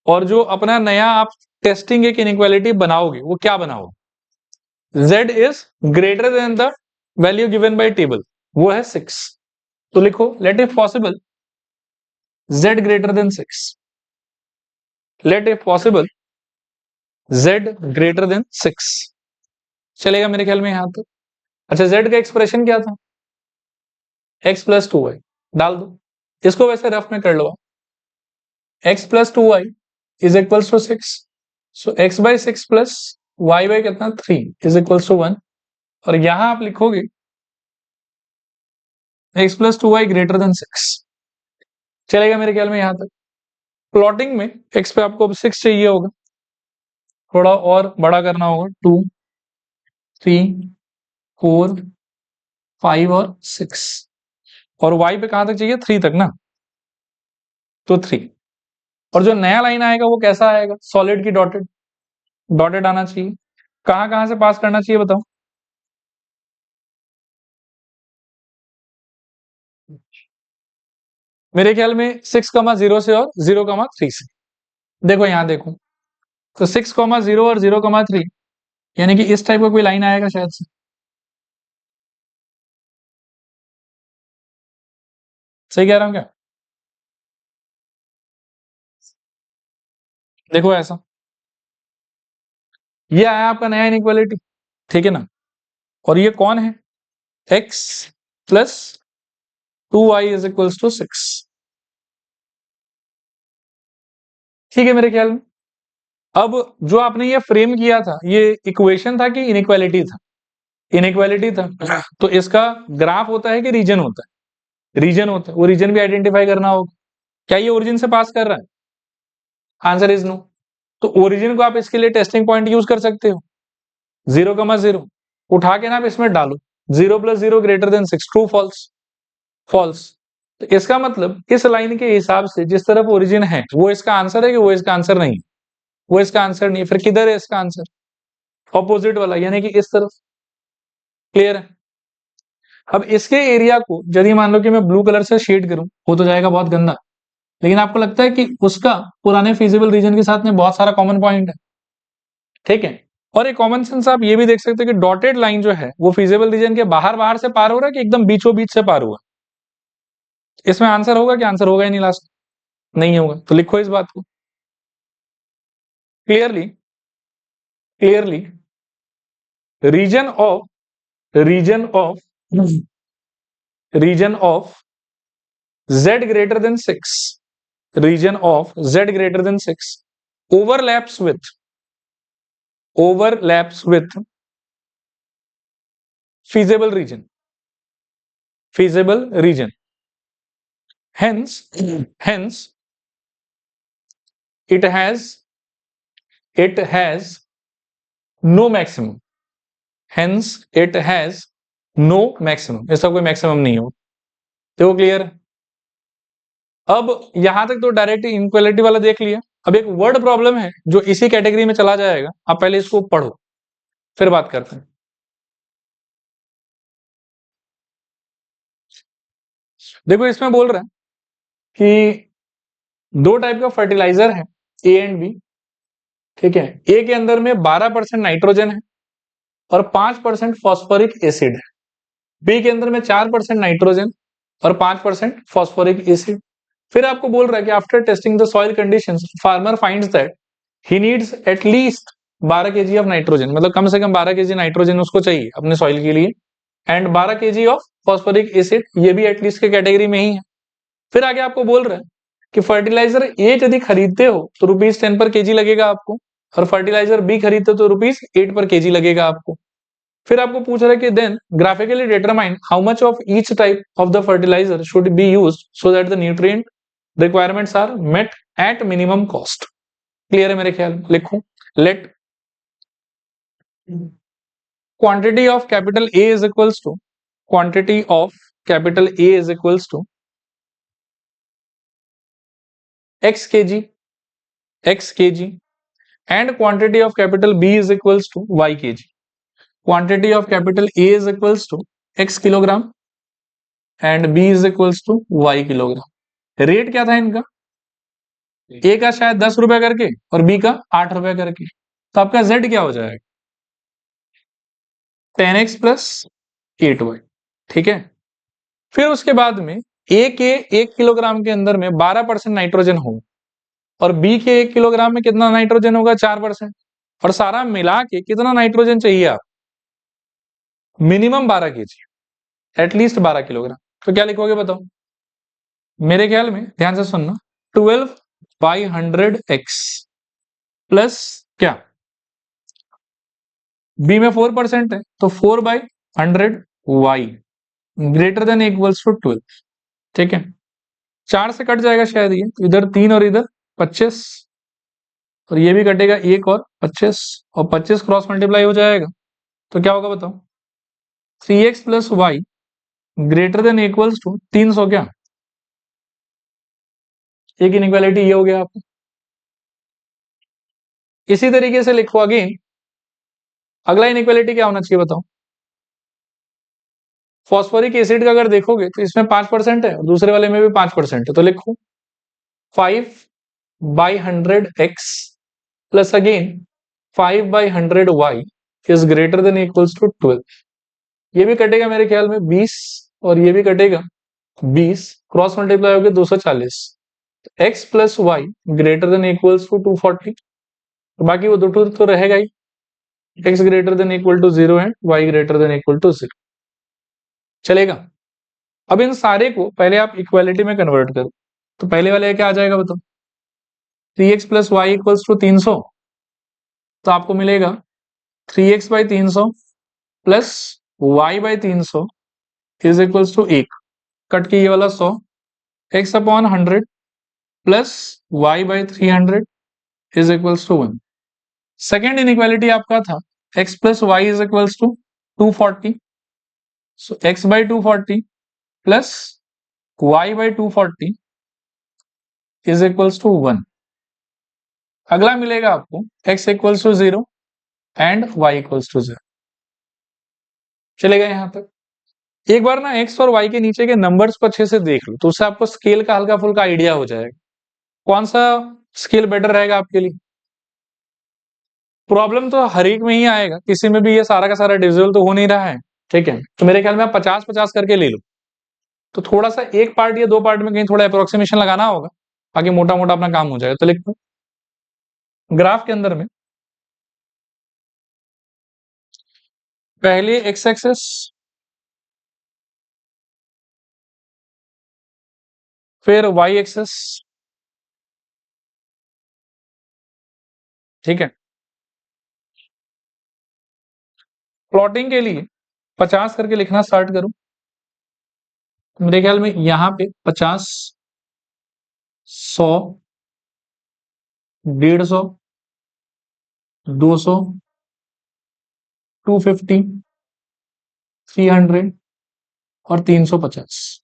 और जो अपना नया आप टेस्टिंग एक इनइक्वालिटी बनाओगे, वो क्या बनाओगे? z is greater than the value given by table, वो है 6। तो लिखो let if possible z greater than 6, let if possible z greater than 6। चलेगा मेरे ख्याल में यहां तक? अच्छा, z का एक्सप्रेशन क्या था? x प्लस 2y डाल दो, इसको वैसे रफ में कर लो आप। x plus 2y is equals to 6, so x by 6 plus y by कितना 3 इज इक्वल्स टू 1। और यहां आप लिखोगे x plus 2y greater than 6। चलेगा मेरे ख्याल में यहां तक? प्लॉटिंग में x पे आपको अब 6 चाहिए होगा, थोड़ा और बड़ा करना होगा, 2 3 4 5 और 6, और y पे कहां तक चाहिए? 3 तक ना, तो 3। और जो नया लाइन आएगा वो कैसा आएगा? सॉलिड की डॉटेड, डॉटेड आना चाहिए। कहां कहां से पास करना चाहिए बताओ? मेरे ख्याल में 6,0 से और 0,3 से। देखो यहां देखो, तो 6,0 और 0,3, यानी कि इस टाइप का कोई लाइन आएगा शायद से। सही कह रहा हूं क्या? देखो ऐसा, ये आया आपका नया इनइक्वालिटी, ठीक है ना? और ये कौन है? x plus 2y is equals to 6। ठीक है मेरे ख्याल में। अब जो आपने ये फ्रेम किया था, ये इक्वेशन था कि इनइक्वालिटी था? इनइक्वालिटी था। तो इसका ग्राफ होता है कि रीजन होता है? रीजन होता है, वो रीजन भी आइडेंटिफाई करना होगा। क्या ये ओरिजिन से पास कर रहा है? Answer is no. तो ओरिजिन को आप इसके लिए टेस्टिंग पॉइंट यूज कर सकते हो, 0,0 उठा के ना आप इसमें डालो, 0 plus 0 greater than 6, true false? False. तो इसका मतलब इस लाइन के हिसाब से जिस तरफ ओरिजिन है वो इसका आंसर है कि वो इसका आंसर नहीं? वो इसका आंसर नहीं है, फिर किधर है इसका आंसर? ऑपोजिट वाला, यानी कि इस तरफ। क्लियर है? अब इसके एरिया को यदि मान लो कि मैं ब्लू कलर से शेड करूं, वो तो जाएगा बहुत गंदा, लेकिन आपको लगता है कि उसका पुराने फिजिबल रीजन के साथ में बहुत सारा कॉमन पॉइंट है, ठीक है? और एक कॉमन सेंस आप ये भी देख सकते हो कि डॉटेड लाइन जो है वो फिजिबल रीजन के बाहर बाहर से पार हो रहा है कि एकदम बीचों बीच से पार हुआ? इसमें आंसर होगा कि आंसर होगा ही नहीं लास्ट? नहीं होगा। तो लिखो इस बात को clearly. Clearly region of region of region of z greater than 6, region of z greater than 6 overlaps with feasible region, hence it has no maximum, इसका कोई मैक्सिमम नहीं हो। देखो क्लियर। अब यहां तक तो डायरेक्ट इनक्वालिटी वाला देख लिया। अब एक वर्ड प्रॉब्लम है जो इसी कैटेगरी में चला जाएगा। आप पहले इसको पढ़ो फिर बात करते हैं। देखो इसमें बोल रहा है कि दो टाइप का फर्टिलाइजर है ए एंड बी, ठीक है। ए के अंदर में 12% नाइट्रोजन है और 5% फॉस्फोरिक एसिड है। बी के अंदर में 4% नाइट्रोजन और 5% फॉस्फोरिक एसिड। फिर आपको बोल रहा है कि after testing the soil conditions farmer finds that he needs at least 12 KG of nitrogen, मतलब कम से कम 12 केजी नाइट्रोजन उसको चाहिए अपने सॉइल के लिए, and 12 KG of phosphoric acid, ये भी एटलीस्ट के कैटेगरी में ही है। फिर आगे आपको बोल रहा है कि फर्टिलाइजर ए यदि खरीदते हो तो ₹10 पर केजी लगेगा आपको, और फर्टिलाइजर बी खरीदते हो तो ₹8 पर केजी लगेगा आपको। फिर आपको पूछ रहा है कि then graphically determine how much of each type of the fertilizer should be used so that the nutrient requirements are met at minimum cost. Clear है मेरे ख्याल में? लिखो let quantity of capital A is equals to x kg and quantity of capital B is equals to y kg. Quantity of capital A is equals to x kilogram and B is equals to y kilogram. Rate क्या था इनका? ए का शायद 10 रुपए करके और B का 8 रुपए करके। तो आपका z क्या हो जाएगा? 10x प्लस 8y, ठीक है। फिर उसके बाद में ए के 1 किलोग्राम के अंदर में 12% नाइट्रोजन हो और बी के 1 किलोग्राम में कितना नाइट्रोजन होगा? 4%। और सारा मिला के कितना नाइट्रोजन चाहिए आप? Minimum 12 KG, at least 12 kilogram. तो क्या लिखोगे बताओ? मेरे ख्याल में ध्यान से सुनना, 12/100x प्लस क्या, बी में 4% है तो 4/100y greater than equals to 12, ठीक है। 4 से कट जाएगा शायद ये, तो इधर 3 और इधर 25, और ये भी कटेगा 1 और 25, और 25 क्रॉस मल्टीप्लाई हो जाएगा तो क्या होगा बताओ? 3x plus Y greater than equals to 300 क्या? एक इनइक्वालिटी ये हो गया आपको। इसी तरीके से लिखो अगेन, अगला इनइक्वालिटी क्या होना चाहिए बताओ? फॉस्फोरिक एसिड का अगर देखोगे तो इसमें 5% है और दूसरे वाले में भी 5% है, तो लिखो 5/100x plus again 5/100y is greater than equals to 12। ये भी कटेगा मेरे ख्याल में 20 और ये भी कटेगा 20, क्रॉस मल्टीप्लाई हो गया 240, x plus Y greater than equals to 240। तो बाकी वो दो तो रहेगा ही, x greater than equal to 0 and y greater than equal to 0, चलेगा। अब इन सारे को पहले आप इक्वालिटी में कन्वर्ट करो, तो पहले वाले क्या आ जाएगा बताओ? 3x plus Y equals to 300, तो आपको मिलेगा 3x by 300 plus y by 300 is equals to 1, cut के ये वाला 100, x upon 100 plus y by 300 is equals to 1। Second inequality आपका था x plus Y is equals to 240, so x by 240 plus y by 240 is equals to 1। अगला मिलेगा आपको x equals to 0 and y equals to 0, चलेगा यहां तक। एक बार ना x और y के नीचे के नंबर्स को अच्छे से देख लो, तो उससे आपको स्केल का हल्का फुल्का आइडिया हो जाएगा कौन सा स्केल बेटर रहेगा आपके लिए। प्रॉब्लम तो हर एक में ही आएगा, किसी में भी ये सारा का सारा डिविजिबल तो हो नहीं रहा है, ठीक है। तो मेरे ख्याल में आप 50-50 करके ले लो, तो थोड़ा सा एक पार्ट या दो पार्ट में कहीं थोड़ा अप्रोक्सीमेशन लगाना होगा, बाकी मोटा मोटा अपना काम हो जाएगा। तो लिखते ग्राफ के अंदर में पहले एक्स एक्सेस, फिर वाई एक्सेस, ठीक है। प्लॉटिंग के लिए 50 करके लिखना स्टार्ट करूं, तो मेरे ख्याल में यहां पे 50, 100, 150, 200, 250, 300 और 350।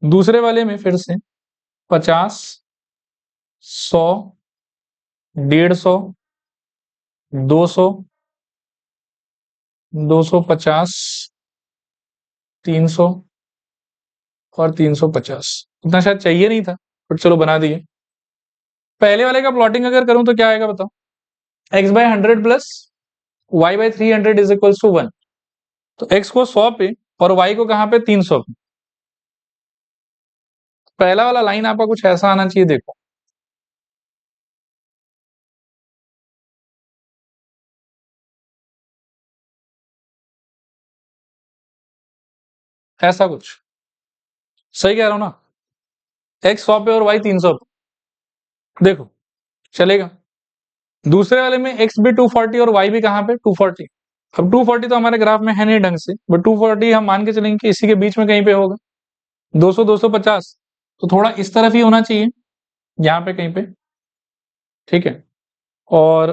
दूसरे वाले में फिर से 50, 100, 150, 200, 250, 300 और 350। इतना शायद चाहिए नहीं था, बट चलो बना दिए। पहले वाले का प्लॉटिंग अगर करूं तो क्या आएगा बताओ, x/100 plus y/300 is equal to 1। तो x को 100 पे और y को कहां पे, 300 पे। पहला वाला लाइन आपका कुछ ऐसा आना चाहिए, देखो ऐसा कुछ, सही कह रहा हूं ना, x 100 पे और y 300 पे, देखो चलेगा। दूसरे वाले में x भी 240 और y भी कहां पे, 240। अब 240 तो हमारे ग्राफ में है नहीं ढंग से, बट 240 हम मान के चलेंगे कि इसी के बीच में कहीं पे होगा। 200, 250 तो थोड़ा इस तरफ ही होना चाहिए, यहाँ पे कहीं पे, ठीक है। और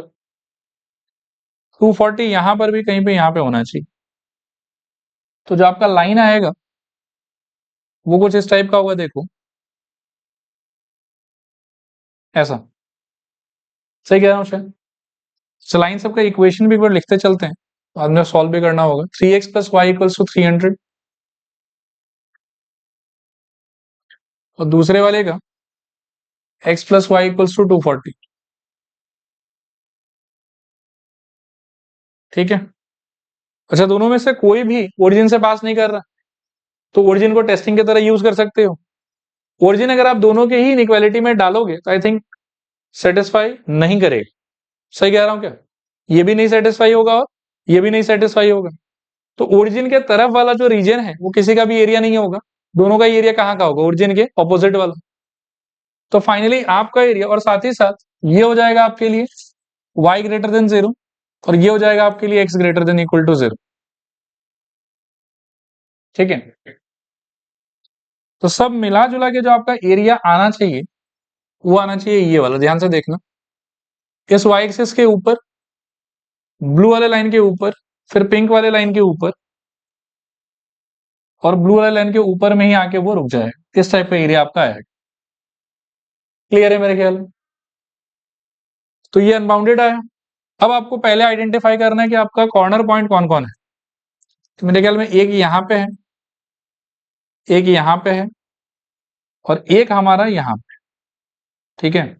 240 यहां पर भी कहीं पे यहाँ पे होना चाहिए। तो जो आपका लाइन आएगा वो कुछ इस टाइप का होगा, देखो ऐसा, सही कह रहा हूँ शायद। लाइन सबका इक्वेशन भी एक बार लिखते चलते हैं, बाद में सॉल्व भी करना होगा। 3x plus Y equals to 300 और दूसरे वाले का x plus Y equals to 240, ठीक है। अच्छा, दोनों में से कोई भी ओरिजिन से पास नहीं कर रहा, तो ओरिजिन को टेस्टिंग की तरह यूज कर सकते हो। ओरिजिन अगर आप दोनों के ही इनइक्वालिटी में डालोगे तो आई थिंक सेटिस्फाई नहीं करेगा, सही कह रहा हूं क्या, ये भी नहीं सेटिस्फाई होगा और ये भी नहीं सेटिस्फाई होगा। तो ओरिजिन के तरफ वाला जो रीजन है वो किसी का भी एरिया नहीं होगा, दोनों का एरिया कहाँ का होगा, ओरिजिन के ऑपोजिट वाला। तो फाइनली आपका एरिया, और साथ ही साथ ये हो जाएगा आपके लिए y ग्रेटर देन 0 और ये हो जाएगा आपके लिए x greater than equal to 0, ठीक है। तो सब मिला जुला के जो आपका एरिया आना चाहिए वो आना चाहिए ये वाला, ध्यान से देखना। इस y एक्सिस के ऊपर, ब्लू वाले लाइन के ऊपर, फिर पिंक वाले लाइन के ऊपर, और ब्लू वाले लाइन के ऊपर में ही आके वो रुक जाएगा। इस टाइप का एरिया आपका आएगा। क्लियर है मेरे ख्याल में। तो ये अनबाउंडेड आया। अब आपको पहले आइडेंटिफाई करना है कि आपका कॉर्नर पॉइंट कौन कौन है। तो मेरे ख्याल में एक यहाँ पे है, एक यहाँ पे है, और एक हमारा यहाँ पे, ठीक है।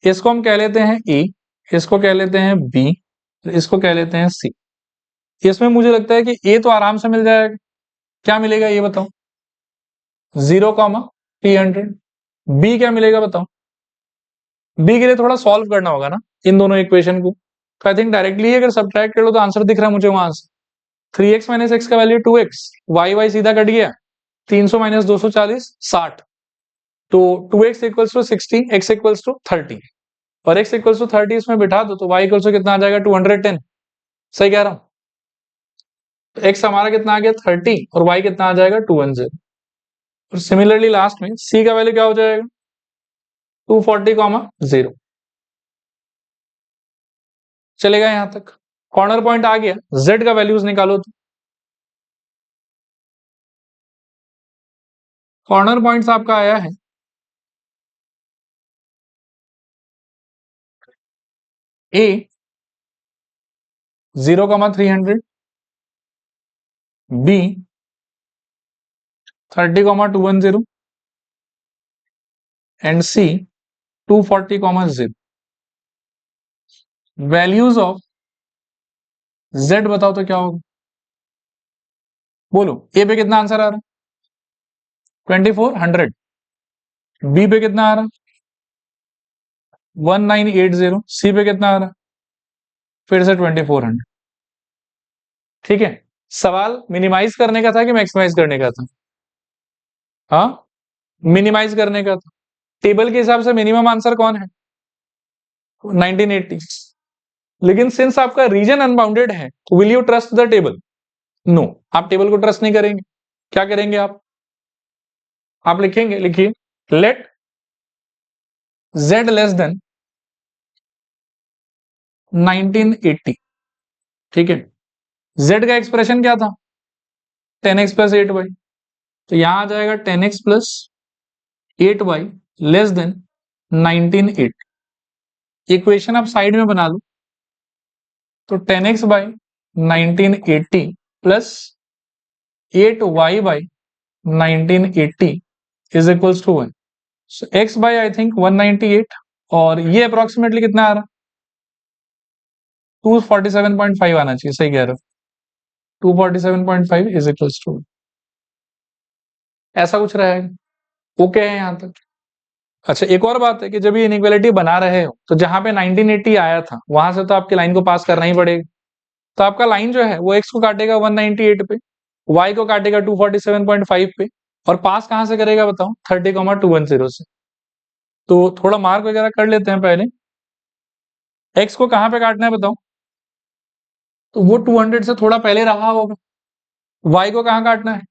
इसको हम कह लेते हैं ए, इसको कह लेते हैं बी, इसको कह लेते हैं सी। इसमें मुझे लगता है कि ए तो आराम से मिल जाएगा। क्या मिलेगा ये बताओ, 0,300। बी क्या मिलेगा बताओ, बी के लिए थोड़ा सॉल्व करना होगा ना इन दोनों इक्वेशन को। तो आई थिंक डायरेक्टली अगर सब्ट्रैक्ट कर लो तो आंसर दिख रहा है मुझे वहां से, 3x माइनस एक्स का वैल्यू 2x, वाई वाई सीधा कट गया, 300 माइनस 240 60। तो 2x equals to 60, x equals to 30, और x इक्वल्स टू 30 इसमें बिठा दो तो y इक्वल्स टू कितना आ जाएगा, 210। सही कह रहा हूं, तो x हमारा कितना आ गया 30 और y कितना आ जाएगा 210। और सिमिलरली लास्ट में c का वैल्यू क्या हो जाएगा, 240,0। चलेगा यहां तक, कॉर्नर पॉइंट आ गया। z का वैल्यूज निकालो तो कॉर्नर पॉइंट्स आपका आया है a 0,300, b 30,210 and c 240,0। Values of z बताओ तो क्या होगा, बोलो ए पे कितना आंसर आ रहा है? 2400। बी पे कितना आ रहा है? 1980। सी पे कितना आ रहा है? फिर से 2400। ठीक है, सवाल मिनिमाइज करने का था कि मैक्सिमाइज करने का था? हाँ, मिनिमाइज करने का था। टेबल के हिसाब से मिनिमम आंसर कौन है? 1980। लेकिन सिंस आपका रीजन अनबाउंडेड है, will you trust the table? No, आप टेबल को ट्रस्ट नहीं करेंगे। क्या करेंगे आप लिखेंगे, लिखिए लेट z लेस देन 1980। ठीक है, z का एक्सप्रेशन क्या था? 10x plus 8y। तो यहां आ जाएगा 10x plus 8y less than 1980। Equation आप साइड में बना लो, तो 10x by 1980 plus 8y by 1980 is equals to 1। So x by I think 198, और ये अप्रोक्सीमेटली कितना आ रहा? 247.5 आना चाहिए, सही कह रहे हो। 247.5 इज इक्वल्स टू, ऐसा कुछ रहेगा। ओके है यहां तक? अच्छा, एक और बात है कि जब ये इनइक्वालिटी बना रहे हो तो जहां पे 1980 आया था वहां से तो आपकी लाइन को पास करना ही पड़ेगा। तो आपका लाइन जो है वो x को काटेगा 198 पे, y को काटेगा 247.5 पे, और पास कहां से करेगा बताओ? 30,210 से। तो थोड़ा मार्क वगैरह कर लेते हैं पहले। x को कहां पे काटना है बताओ? तो वो 200 से थोड़ा पहले रहा होगा। y को कहां काटना है?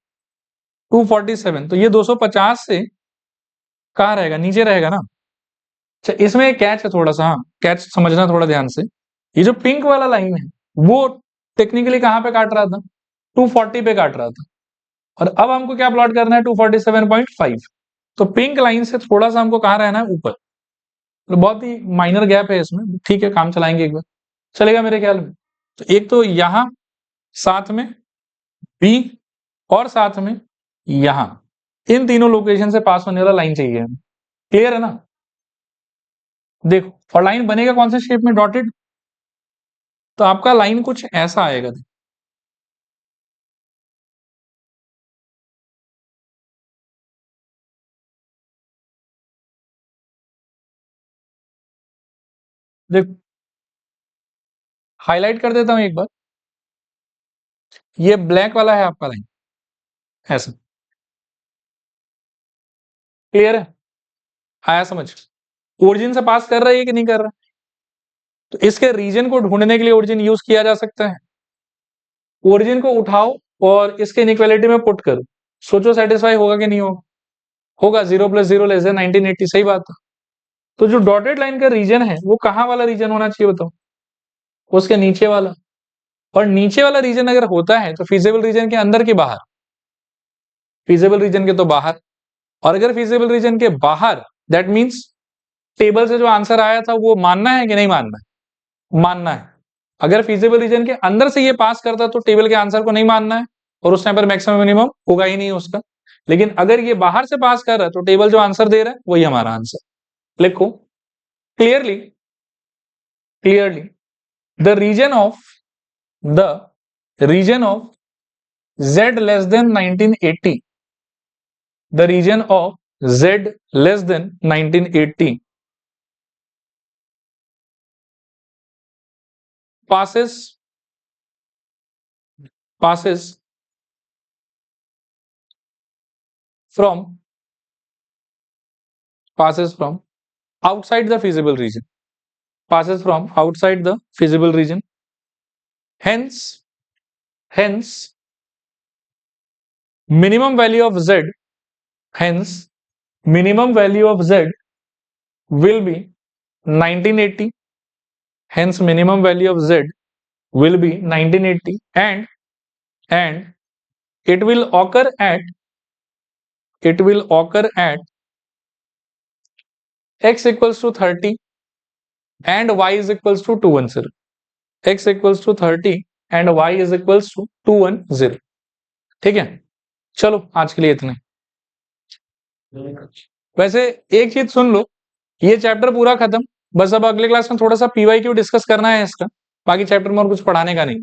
247। तो ये 250 से कहां रहेगा? नीचे रहेगा ना। अच्छा, इसमें एक कैच है थोड़ा सा, हाँ कैच समझना थोड़ा ध्यान से। ये जो पिंक वाला लाइन है वो टेक्निकली कहां पे काट रहा था? 240 पे काट रहा था, और अब हमको क्या प्लॉट करना है? 247.5। तो पिंक लाइन से थोड़ा सा हमको कहां रहना है? ऊपर। तो बहुत ही माइनर गैप है इसमें, ठीक है, काम चलाएंगे एक बार, चलेगा मेरे ख्याल में। तो एक तो यहां, साथ में बी, और साथ में यहां, इन तीनों लोकेशन से पास होने वाला लाइन चाहिए हमें। क्लियर है ना? देखो, और लाइन बनेगा कौन से शेप में? डॉटेड। तो आपका लाइन कुछ ऐसा आएगा। देखो, हाईलाइट कर देता हूं एक बार। ये ब्लैक वाला है आपका लाइन, ऐसा। क्लियर है? आया समझ? ओरिजिन से पास कर रहा है कि नहीं कर रहा? तो इसके रीजन को ढूंढने के लिए ओरिजिन यूज किया जा सकता है। ओरिजिन को उठाओ और इसके इनइक्वालिटी में पुट करो, सोचो सेटिस्फाई होगा कि नहीं होगा? होगा। 0 प्लस 0 लेस देन 1980, सही बात है। तो जो डॉटेड लाइन का रीजन है वो कहां वाला रीजन होना चाहिए बताओ? उसके नीचे वाला। और नीचे वाला रीजन अगर होता है तो फीजिबल रीजन के अंदर की बाहर? फीजिबल रीजन के तो बाहर। और अगर फीजिबल रीजन के बाहर, दैट मीन्स टेबल से जो आंसर आया था वो मानना है कि नहीं मानना है? मानना है। अगर फीजिबल रीजन के अंदर से ये पास करता तो टेबल के आंसर को नहीं मानना है, और उस टाइम पर मैक्सिमम मिनिमम होगा ही नहीं उसका। लेकिन अगर ये बाहर से पास कर रहा है तो टेबल जो आंसर दे रहा है वही हमारा आंसर। लिखो clearly, clearly the region of z less than 1980, the region of z less than 1980 passes from outside the feasible region, passes from outside the feasible region. Hence minimum value of z, hence minimum value of z will be 1980. Hence minimum value of z will be 1980, and it will occur at x equals to 30 and y is equals to 210. x equals to 30 and y is equals to 210. ठीक है, चलो आज के लिए इतने। वैसे एक चीज सुन लो, ये चैप्टर पूरा खत्म, बस अब अगले क्लास में थोड़ा सा पीवाईक्यू डिस्कस करना है इसका, बाकी चैप्टर में और कुछ पढ़ाने का नहीं।